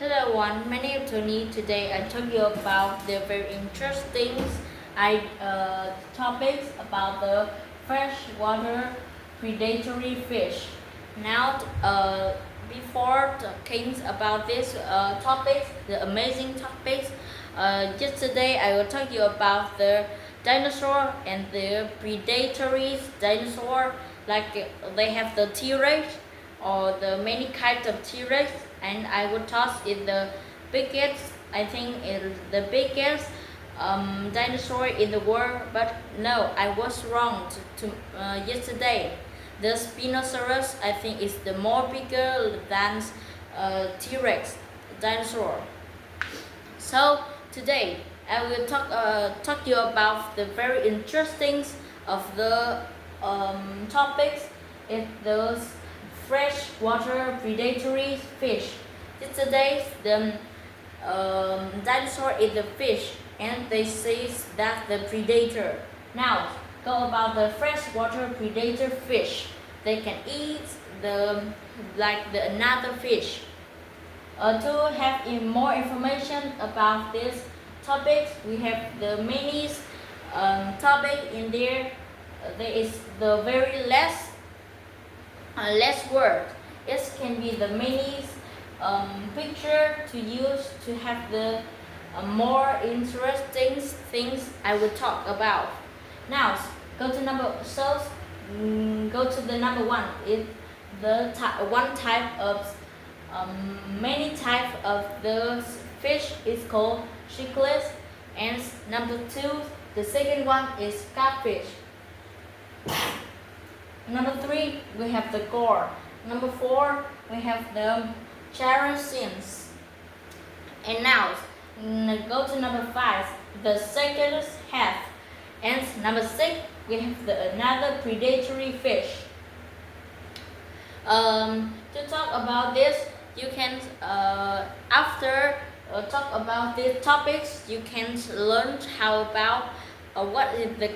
Hello everyone, my name is Tony. Today I talk you about the very interesting topics about the freshwater predatory fish. Now, before talking about this topics, the amazing topics, yesterday I will talk you about the dinosaur and the predatory dinosaur. Like they have the T-Rex or the many kinds of T-Rex, and I would toss it the biggest. I think it's the biggest dinosaur in the world, but no, I was wrong yesterday. The Spinosaurus, I think, is the more bigger than T-Rex dinosaur. So today I will talk you about the very interesting of the topics. It's those freshwater predatory fish. Today the dinosaur is the fish, and they say that the predator. Now go about the freshwater predator fish. They can eat the another fish. To have more information about this topic, we have the many topic in there. There is the very less word. It can be the many picture to use to have the more interesting things I will talk about. Now go to the number one. It's the one type of many types of the fish is called cichlids, and number two, the second one is catfish. Number three, we have the gore. Number four, we have the characins. And now go to number five, the second half. And number six, we have another predatory fish. To talk about this, you can after talk about these topics, you can learn how about what is the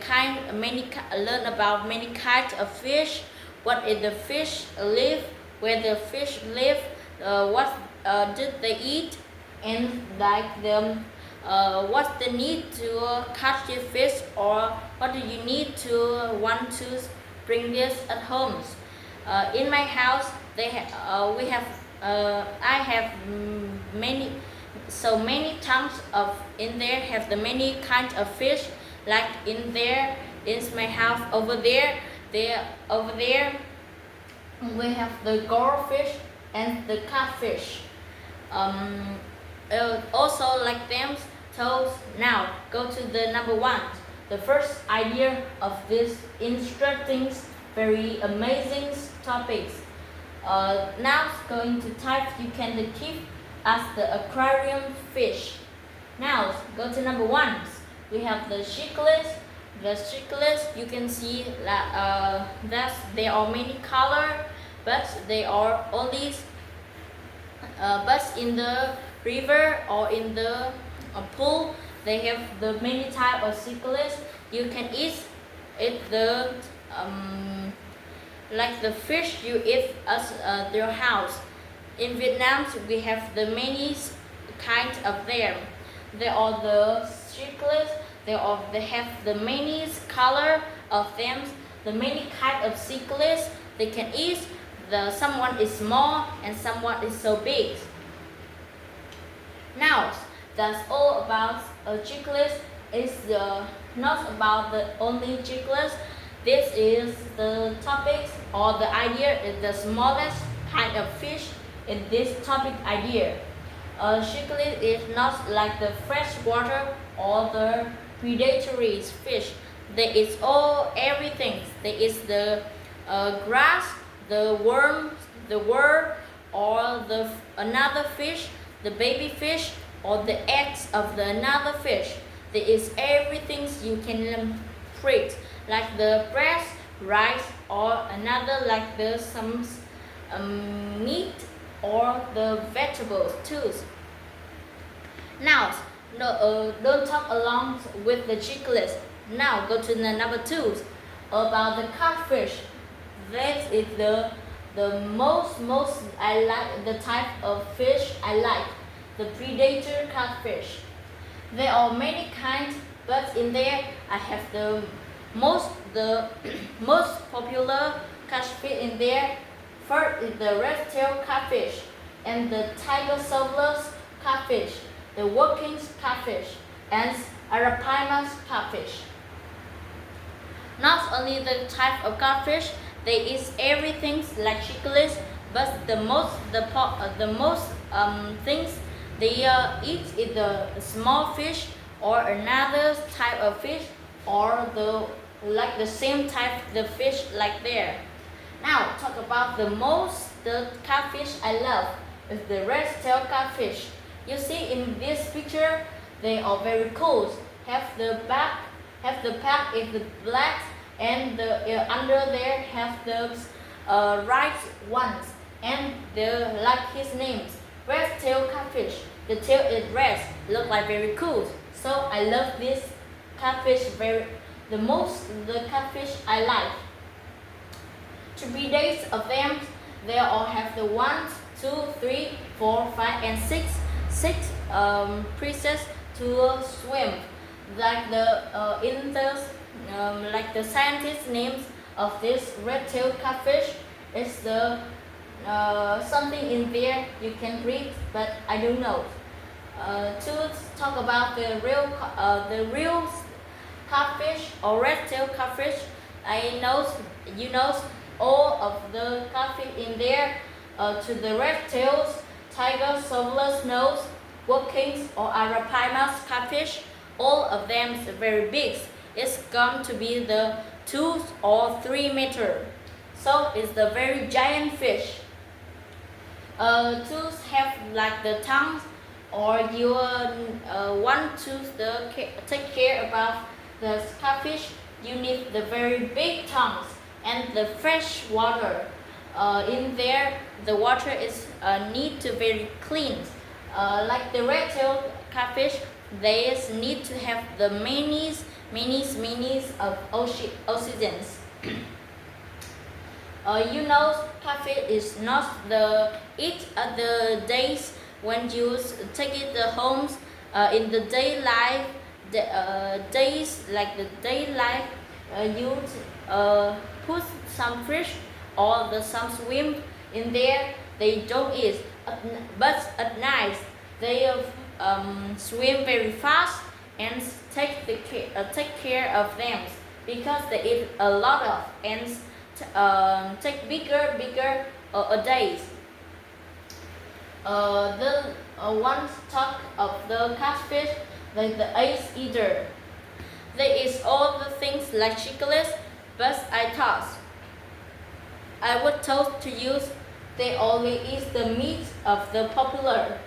learn about many kinds of fish, what is the fish live, where the fish live, what did they eat, and like the what's the need to catch the fish, or what do you need to want to bring this at home. In my house, I have many tons of in there have the many kinds of fish. Like in there is my house over there. Over there we have the goldfish and the catfish. Also like them. So now go to the number one. The first idea of this interesting, very amazing topics. Now going to type you can keep as the aquarium fish. Now go to number one. We have the cichlids. The cichlids, you can see that there are many color, but they are only but in the river or in the pool, they have the many type of cichlids. You can eat the like the fish you eat at your house. In Vietnam, we have the many kinds of them. They are the cichlids. They have the many color of them. The many kind of cichlids they can eat. Someone is small and someone is so big. Now that's all about cichlids. It's not about the only cichlids. This is the topics or the idea is the smallest kind of fish in this topic idea. Cichlid is not like the freshwater or the predatory fish. There is everything. There is the grass, the worm, or another fish, the baby fish, or the eggs of another fish. There is everything you can create, like the bread, rice, or another like some meat or the vegetables too. Now, don't talk along with the cichlids. Now go to the number two about the catfish. That is the most I like the type of fish I like. the predator catfish. There are many kinds, but in there I have the most most popular catfish in there. First is the red-tailed catfish and the tiger shovelers catfish, the working catfish, and Arapaima catfish. Not only the type of catfish, they eat everything like chicklets, but the most things they eat is the small fish or another type of fish or the same type the fish like there. Now talk about the catfish I love is the red-tailed catfish. You see in this picture they are very cool. Have the back is the black and the under there have the right ones and the like his names red-tailed catfish. The tail is red, look like very cool. So I love this catfish the catfish I like. To be days of them, they all have the 1, 2, 3, 4, 5, and 6 pieces to swim. Like like the scientist names of this red-tailed catfish is the something in there you can read, but I don't know. To talk about the real catfish or red-tailed catfish, you know all of the catfish in there. To the red-tails, tiger, shovelers nose, workings or Arapaima catfish, all of them is very big. It's going to be the 2 or 3 meter. So it's the very giant fish. To have like the tongue or you want to take care about the catfish, you need the very big tongues and the fresh water. In there, the water is need to very clean. Like the red-tailed catfish, they need to have the many of oxygens. Catfish is not the eat at the days when you take it the homes in the daylight. Days like the daylight, you put some fish or some swim in there. They don't eat, but at night they swim very fast and take care of them because they eat a lot of and take bigger a days. The one talk of the catfish like the ice eater. They eat all the things like chicklets, but I would told to use they only eat the meat of the popular.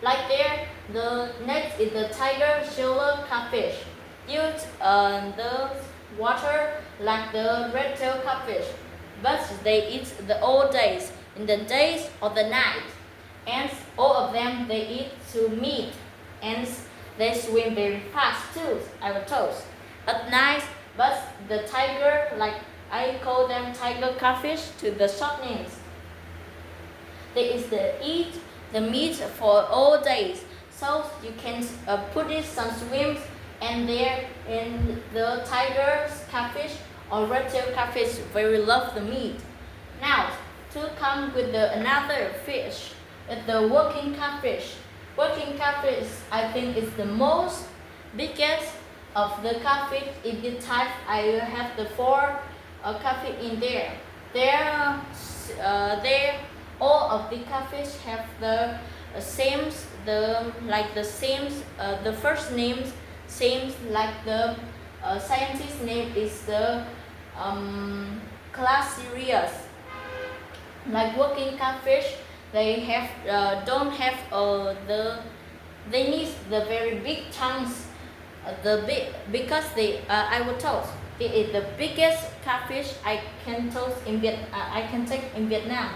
Like there, the next is the tiger shoveler catfish. Use the water like the red-tailed catfish, but they eat the all days, in the days or the night. And all of them they eat to meat, and they swim very fast too, I was told. At night, but the tiger, like I call them tiger catfish to the short names. They eat the meat for all days, so you can put it some swims and there in the tiger's catfish or red-tailed catfish very love the meat. Now to come with another fish, the working catfish. Working catfish I think is the most biggest of the catfish in this type. I have the 4 catfish in there. All of the catfish have the same, the first names same like the scientist name is the Classirius. Like working catfish, they have don't have they need the very big tongues, because I was told it is the biggest catfish I can take in Vietnam.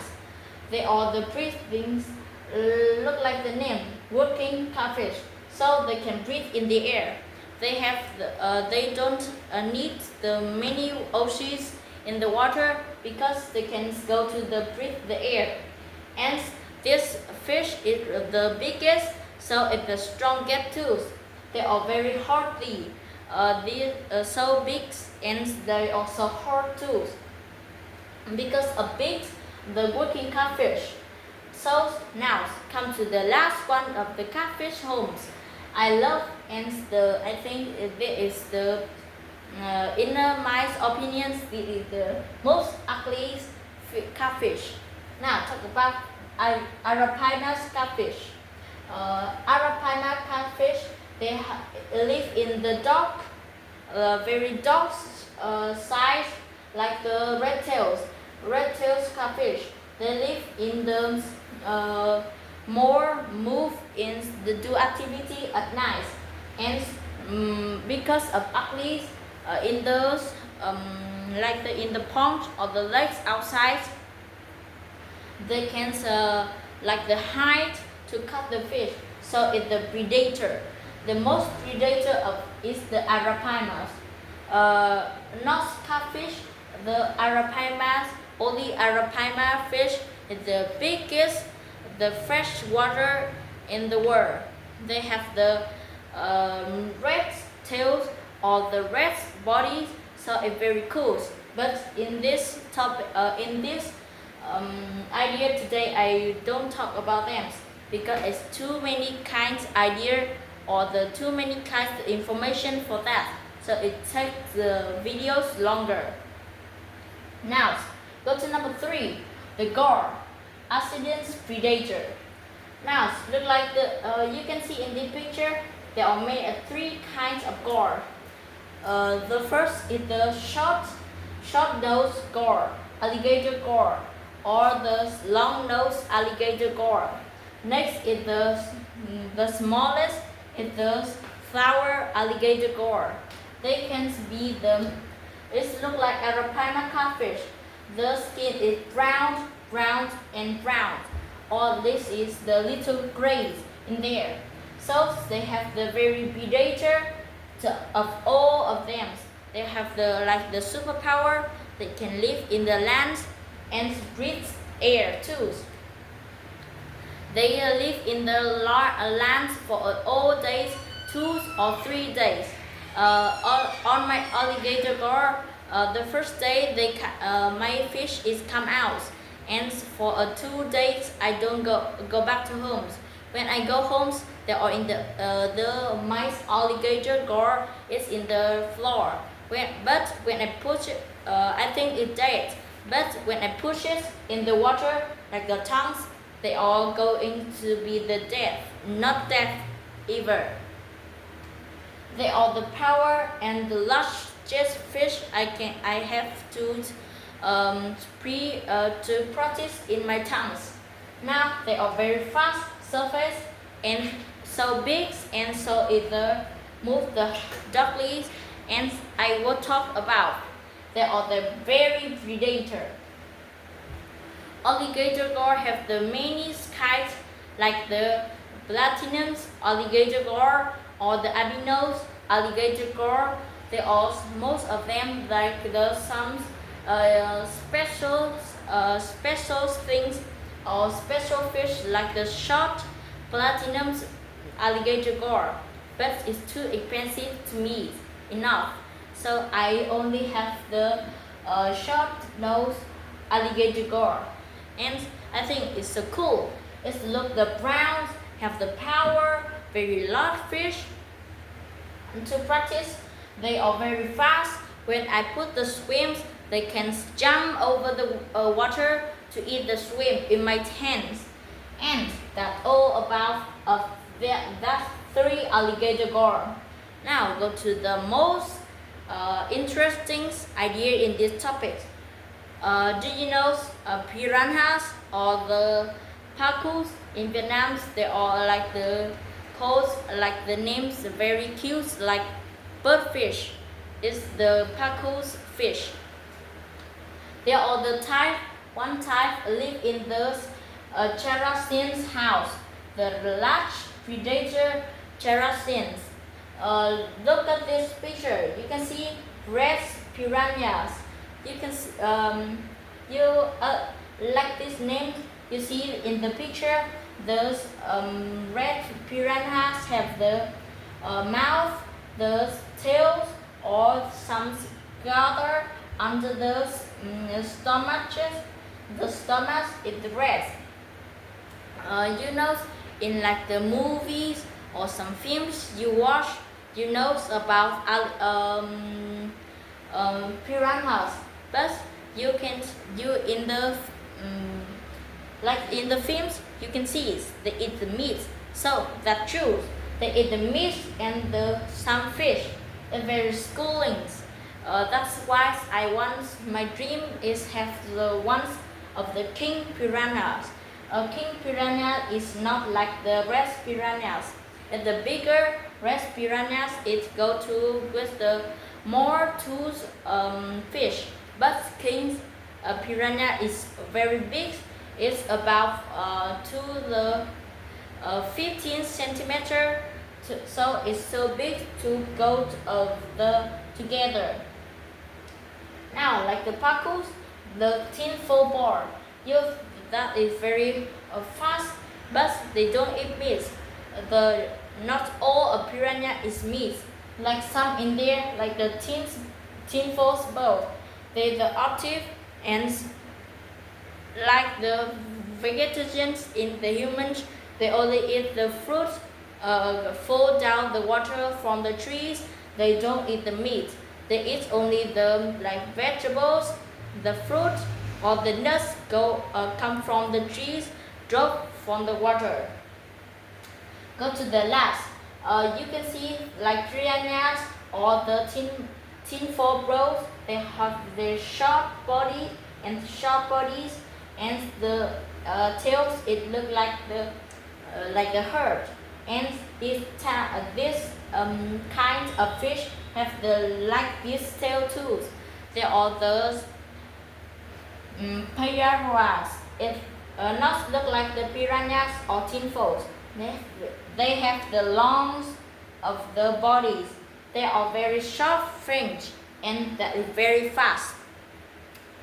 They are the breathings look like the name working catfish, so they can breathe in the air. They don't need the many oceans in the water because they can go to breathe the air. And This fish is the biggest, so it's the strongest tooth. They are very hardy. These so big and they also hard tooth. Because of big, the working catfish. So now come to the last one of the catfish homes. I love and I think this is the inner my opinions. This is the most ugliest catfish. Now talk about Arapaima catfish. Arapaima catfish they live in the dark, very dark size like the red tails. Red tails catfish. They live in the more move in the do activity at night, and because of ugly in those like in the pond or the lakes outside, they can like the hide to cut the fish. So it's the predator. The most predator of is the Arapaimas. Not catfish. The Arapaimas, only Arapaima fish is the biggest, the fresh water in the world. They have the red tails or the red bodies, so it's very cool. But in this topic, in this idea today, I don't talk about them because it's too many kinds idea or the too many kinds of information for that. So it takes the videos longer. Now, go to number 3, the gar, accidents predator. Now, look like the you can see in the picture, there are made of 3 kinds of gar. The first is the short-nosed gar, alligator gar, or the long-nosed alligator gar. Next is the smallest is the flower alligator gar. They can be the it looks like Arapaima catfish. The skin is brown, and brown. Or this is the little grays in there. So they have the very predator of all of them. They have the like the superpower. They can live in the land and breathe air too. They live in the land for all days, 2 or 3 days. On my alligator gar, the first day my fish is come out, and for 2 days I don't go back to homes. When I go homes, they are in the my alligator gar is in the floor. But when I push it, I think it's dead. But when I push it in the water, like the tongues, they are going to be the death, not death either. They are the power and the largest fish I have to practice in my tongues. Now they are very fast surface and so big and so either move the ducklies and I will talk about. They are the very predator. Alligator gar have the many kinds like the platinum alligator gar or the albino alligator gar. They are most of them like the some special things or special fish like the short platinum alligator gar, but it's too expensive to me enough. So I only have the short nose alligator gar, and I think it's so cool. It's look the browns have the power, very large fish. And to practice, they are very fast. When I put the swims, they can jump over the water to eat the swim in my hands. And that's all about that 3 alligator gar. Now go to the most interesting idea in this topic. Do you know piranhas or the pacus in Vietnam? They are like the codes, like the names very cute, like birdfish. It's the pacus fish. They are the type. One type live in the characins house. The large predator characins. Look at this picture. You can see red piranhas. You can like this name You see in the picture, those red piranhas have the mouth, the tails, or some gather under those stomachs. The stomach is red. You know, in like the movies or some films you watch, you know about piranhas, but you in the like in the films you can see they eat the meat. So that's true. They eat the meat and some fish. They're very schooling. That's why my dream is have the ones of the king piranhas. A king piranha is not like the red piranhas. And the bigger red piranhas, it go to with the more tooth fish. But king piranha is very big. It's about to the 15 centimeter. So it's so big to go together. Now, like the pacus, the tinfoil board, that is very fast, but they don't eat meat. Not all a piranha is meat. Like some in there, like the tinfoil board, they the active and like the vegetarians in the humans, they only eat the fruits, fall down the water from the trees. They don't eat the meat. They eat only the like vegetables, the fruit, or the nuts come from the trees, drop from the water. Go to the last. You can see like piranhas or the tinfoil birds. They have their short body and short bodies, and the tails. It look like the herd. And this kind of fish have these tail too. They are the piranhas. It not look like the piranhas or tinfoils. They have the lungs of the bodies. They are very sharp fins and that is very fast.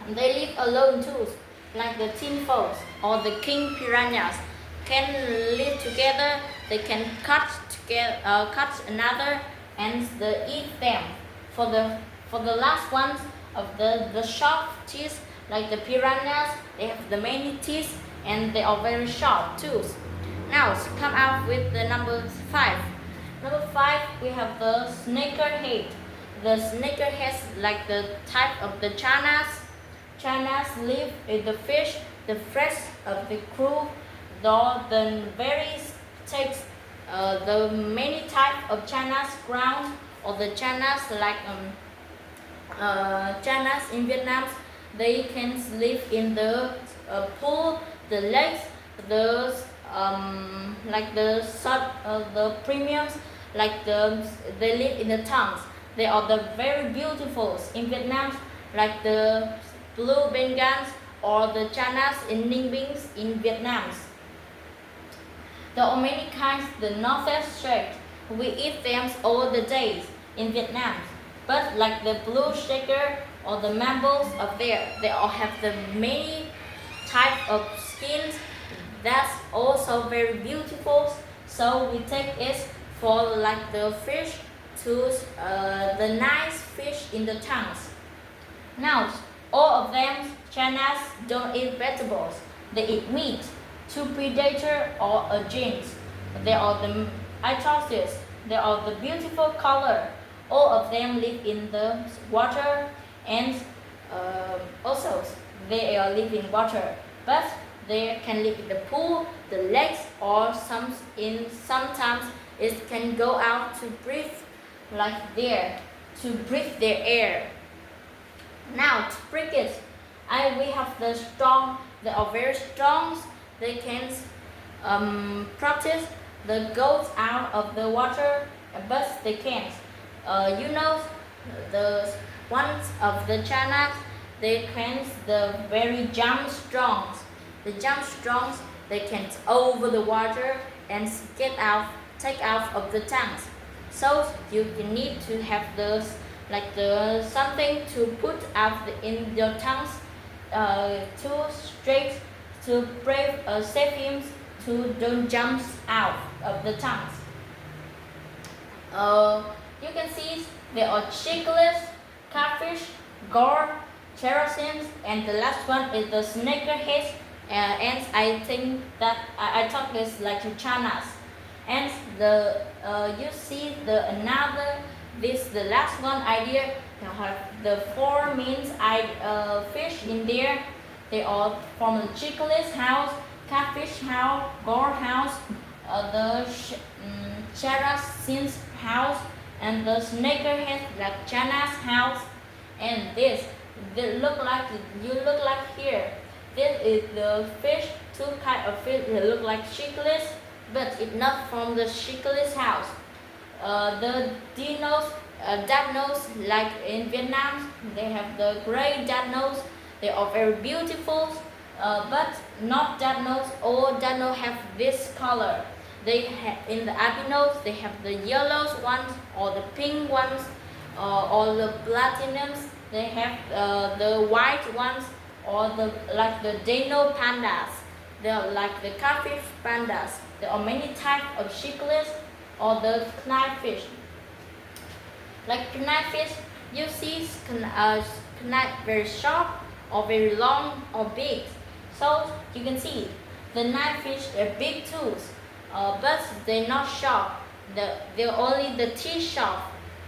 And they live alone too, like the tinfoils or the king piranhas can live together. They can cut another and eat them. For the last ones of the sharp teeth, like the piranhas, they have the many teeth and they are very sharp too. Now come out with the number 5. Number 5, we have the snakehead. The snakehead like the type of the chanas. Chanas live in the fish, the flesh of the crew, the berries takes the many type of chanas ground or the chanas like chanas in Vietnam. They can live in the pool, the lakes, like the premiums, like they live in the towns. They are the very beautiful in Vietnam, like the blue Bengals or the chanas in Ninh Binh in Vietnam. There are many kinds. The northeast shape, we eat them all the days in Vietnam. But like the blue shaker or the mambos up there, they all have the many type of skins. That's also very beautiful. So we take it for like the fish to the nice fish in the tanks. Now, all of them, chanas, don't eat vegetables. They eat meat. Two predator or a genes. They are they are the beautiful color. All of them live in the water and also they live in water. But they can live in the pool, the lakes, or sometimes it can go out to breathe like there, to breathe their air. Now to break it, we have the strong. They are very strong. They can practice the goats out of the water, but they can't. The ones of the chanas, they can the very jump strong. The jump strong, they can over the water and take out of the tanks. So you need to have something to put out in your tanks to straight to brave save him to don't jump out of the tanks. You can see there are chicklets, catfish, gar, cherosins, and the last one is the snakeheads. And I think that I thought it's like chanas. And the you see the another the last one idea. Now have the four main fish in there. They all from the chicklets house, catfish house, gar house, the cherosins house, and the snakehead like Chana's house. And this they look like here. This is the fish, two kind of fish. They look like chicklets, but it's not from the chicklets house. The dinos, dinos like in Vietnam, they have the gray dinos. They are very beautiful, but not dinos. All dinos have this color. They have in the albinos, they have the yellow ones or the pink ones, or the platinums. They have the white ones, or the like the dino pandas. They are like the catfish pandas. There are many types of chicklets or the knifefish. Like knifefish, you see knife very sharp or very long or big. So you can see the knifefish are big tools, but they're not sharp. They're only the teeth sharp.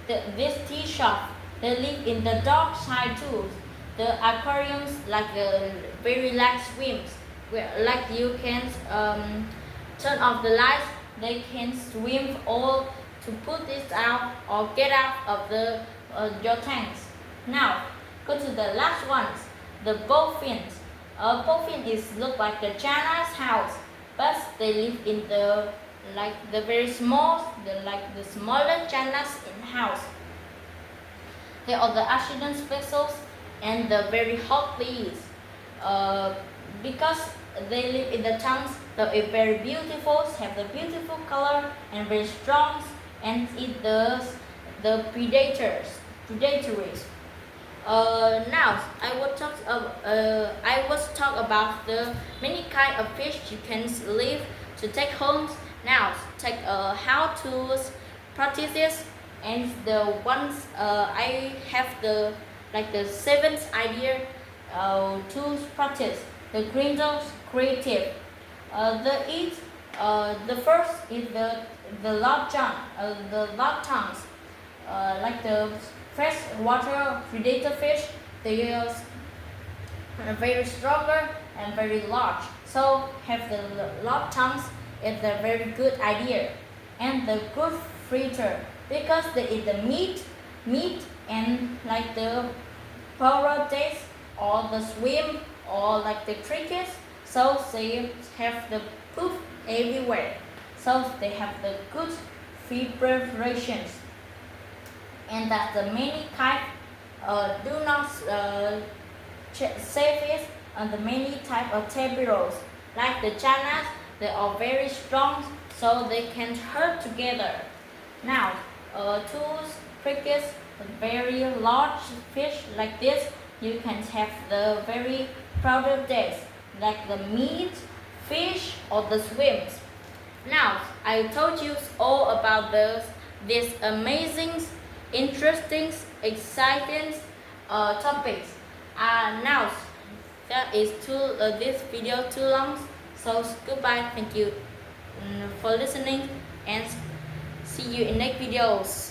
This teeth sharp. They live in the dark side too. The aquariums like the very light swims, where like you can turn off the lights. They can swim all to put this out or get out of the your tanks. Now go to the last ones, the bowfins. Bowfin is look like the China's house, but they live in the very small, the smaller China's in house. They are the accident vessels and the very hot place. Because they live in the tanks, they are very beautiful, have the beautiful color and very strong, and eat the predatories. Now I was talk about the many kind of fish you can live to take home. Now take how to practice this, and the ones I have the seventh idea to practice the creative. The first is the log tongues, like the freshwater predator fish. They are very stronger and very large. So have the log tongues is a very good idea. And the good fritter, because they eat the meat and like the parrots or the swim or like the crickets. So they have the poop everywhere. So they have the good feed preparations. And that the many type do not save it, and the many type of tabiros. Like the chanas, they are very strong, so they can hurt together. Now, tools, crickets, very large fish like this, you can have the very crowded days, like the meat, fish, or the swims. Now, I told you all about these amazing, interesting, exciting topics. Now, that is this video too long, so goodbye. Thank you for listening, and see you in next videos.